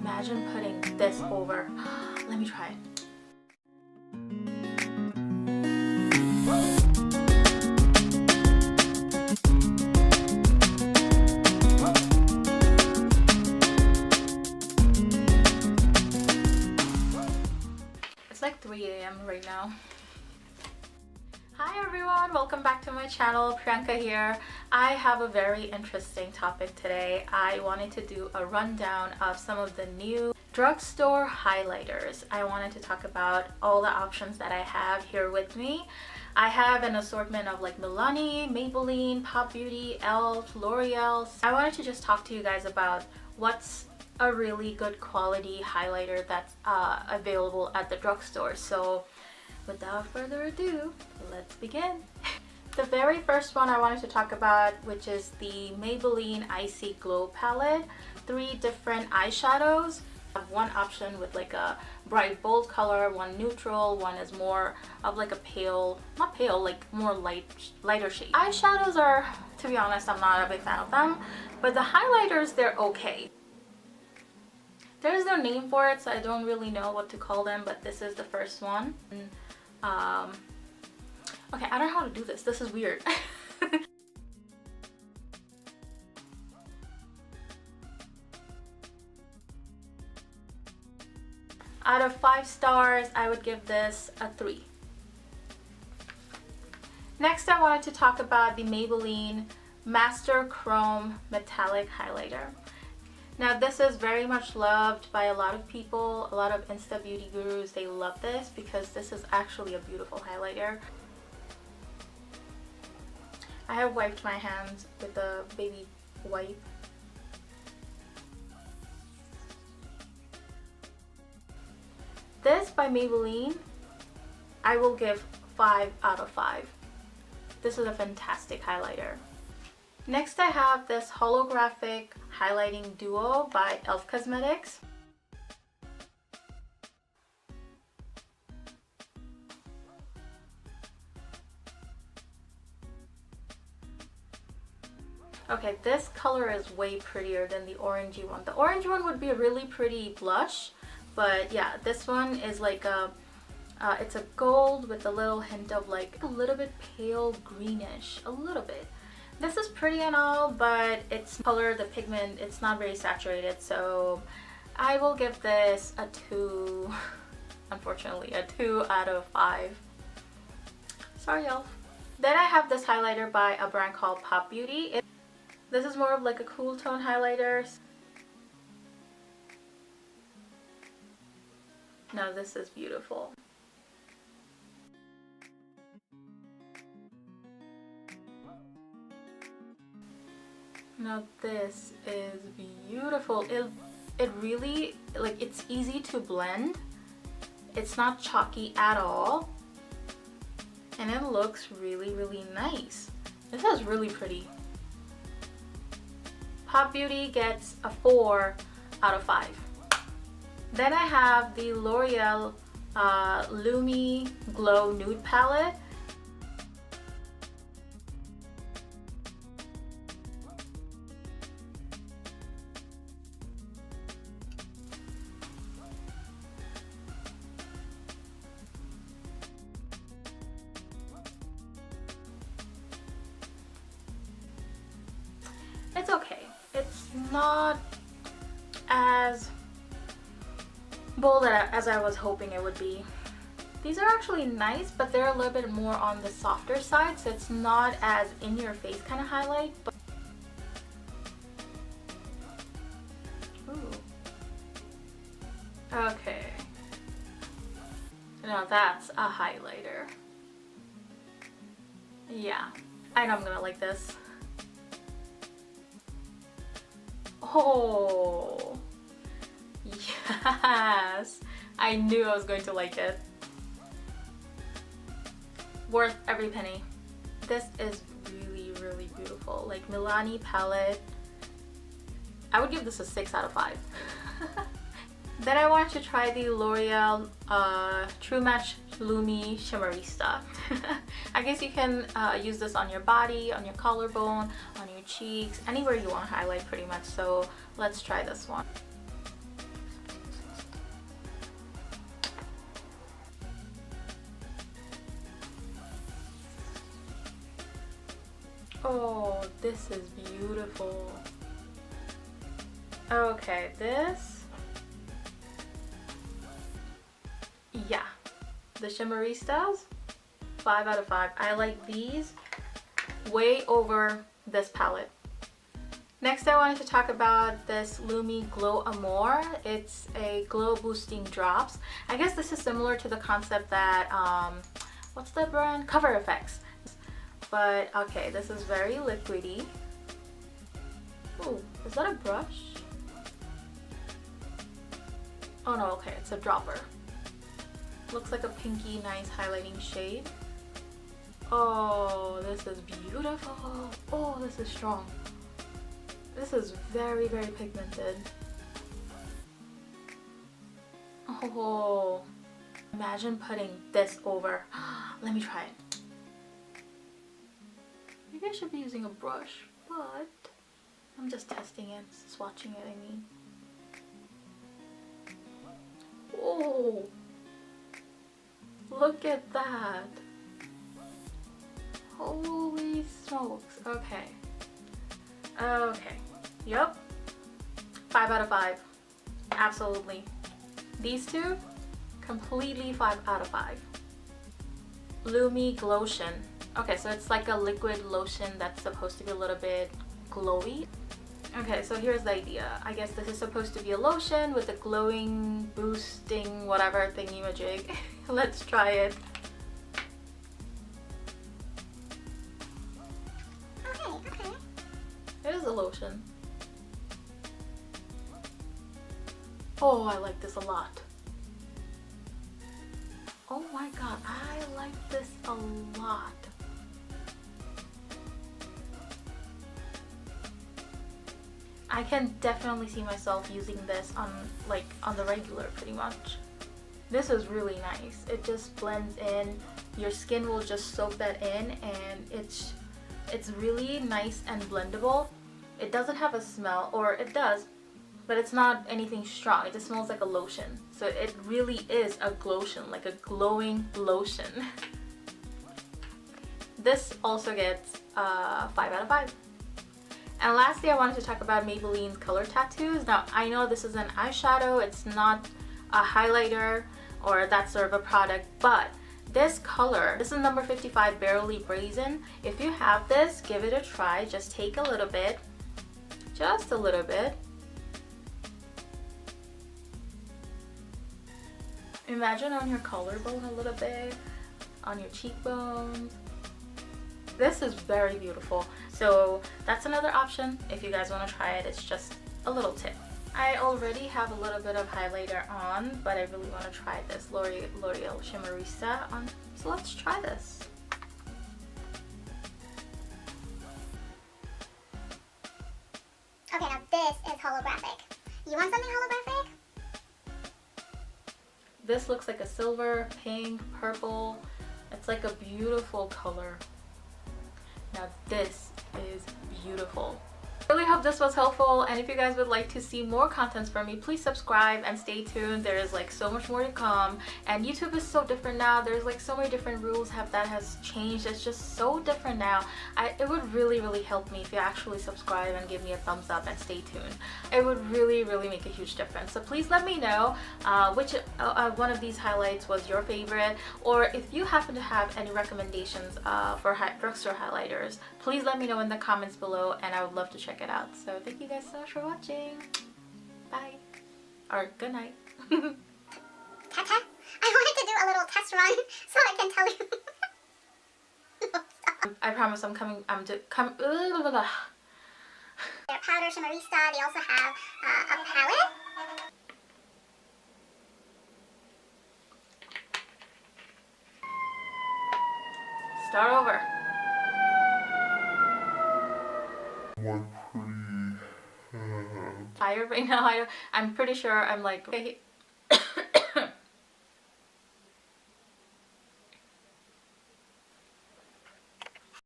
Imagine putting this over. Let me try it. It's like 3 a.m. right now. Hi everyone, welcome back to my channel. Priyanka here. I have a very interesting topic today. I wanted to do a rundown of some of the new drugstore highlighters. I wanted to talk about all the options that I have here with me. I have an assortment of like Milani, Maybelline, PopBeauty, ELF, Loreal. I wanted to just talk to you guys about what's a really good quality highlighter that's available at the drugstore. So without further ado, let's begin. The very first one I wanted to talk about, which is the Maybelline Icy Glow palette. 3 different eyeshadows. I have one option with like a bright bold color, one neutral, one is more of like a pale, not pale, like more lighter shade. Eyeshadows are, to be honest, I'm not a big fan of them, but the highlighters, they're okay. There's no name for it, so I don't really know what to call them, but this is the first one. Okay, I don't know how to do this. This is weird. Out of 5 stars, I would give this a 3. Next, I wanted to talk about the Maybelline Master Chrome Metallic Highlighter. Now this is very much loved by a lot of people, a lot of Insta beauty gurus. They love this because this is actually a beautiful highlighter. I have wiped my hands with a baby wipe. This by Maybelline, I will give 5 out of 5. This is a fantastic highlighter. Next, I have this Holographic Highlighting Duo by e.l.f. Cosmetics. Okay, this color is way prettier than the orangey one. The orangey one would be a really pretty blush, but yeah, this one is like a it's a gold with a little hint of like a little bit pale greenish, a little bit. This is pretty and all, but its color, the pigment, it's not very saturated, so I will give this a 2, unfortunately, a 2 out of 5. Sorry, y'all. Then I have this highlighter by a brand called PopBeauty. This is more of like a cool tone highlighter. Now this is beautiful. Now this is beautiful. It really, like, it's easy to blend. It's not chalky at all. And it looks really, really nice. This is really pretty. PopBeauty gets a 4 out of 5. Then I have the L'Oreal Lumi Glo Nude palette. It's okay. It's not as bold as I was hoping it would be. These are actually nice, but they're a little bit more on the softer side, so it's not as in your face kind of highlight. But ooh. Okay. Now that's a highlighter. Yeah, I know I'm gonna like this. Oh, yes! I knew I was going to like it. Worth every penny. This is really, really beautiful. Like Milani palette. I would give this a 6 out of 5. Then I wanted to try the L'Oreal True Match Lumi Shimmerista. I guess you can use this on your body, on your collarbone, on your cheeks, anywhere you want to highlight pretty much. So let's try this one. Oh, this is beautiful. Okay, this. Yeah. The Shimmeristas, 5 out of 5. I like these way over this palette. Next, I wanted to talk about this Lumi Glo Amore. It's a glow boosting drops. I guess this is similar to the concept that, what's the brand? Cover Effects. But okay, this is very liquidy. Oh, is that a brush? Oh no, okay, it's a dropper. Looks like a pinky, nice highlighting shade. Oh, this is beautiful. Oh, this is strong. This is very, very pigmented. Oh, imagine putting this over. Let me try it. Maybe I should be using a brush, but I'm just testing it, swatching it, I mean. Oh, look at that. Holy smokes. Okay. Okay. Yep. 5 out of 5. Absolutely. These two, completely 5 out of 5. Lumi Glotion. Okay, so it's like a liquid lotion that's supposed to be a little bit glowy. Okay, so here's the idea. I guess this is supposed to be a lotion with a glowing, boosting, whatever thingy-majig. Let's try it. Okay. It is a lotion. Oh, I like this a lot. Oh my god, I like this a lot. I can definitely see myself using this on the regular pretty much. This is really nice. It just blends in. Your skin will just soak that in, and it's really nice and blendable. It doesn't have a smell, or it does, but it's not anything strong. It just smells like a lotion. So it really is a glotion, like a glowing lotion. This also gets 5 out of 5. And lastly, I wanted to talk about Maybelline's color tattoos. Now, I know this is an eyeshadow, it's not a highlighter or that sort of a product, but this color, this is number 55, Barely Brazen. If you have this, give it a try. Just take a little bit, just a little bit. Imagine on your collarbone a little bit, on your cheekbones. This is very beautiful. So that's another option if you guys want to try it. It's just a little tip. I already have a little bit of highlighter on, but I really want to try this L'Oreal Shimmerista on. So let's try this. Okay, now this is holographic. You want something holographic? This looks like a silver, pink, purple. It's like a beautiful color. Now this is beautiful. I really hope this was helpful, and if you guys would like to see more contents from me, please subscribe and stay tuned. There is like so much more to come, and YouTube is so different now. There's like so many different rules that has changed. It's just so different now. It would really help me if you actually subscribe and give me a thumbs up and stay tuned. It would really make a huge difference. So please let me know which one of these highlights was your favorite, or if you happen to have any recommendations for drugstore highlighters, please let me know in the comments below, and I would love to check it out. So thank you guys so much for watching. Bye. Or good night. Tata, I wanted to do a little test run so I can tell you. No, I promise I'm coming. Their powder Shimmerista. They also have a palette. Start over. Tired right now. I'm pretty sure I'm like, okay,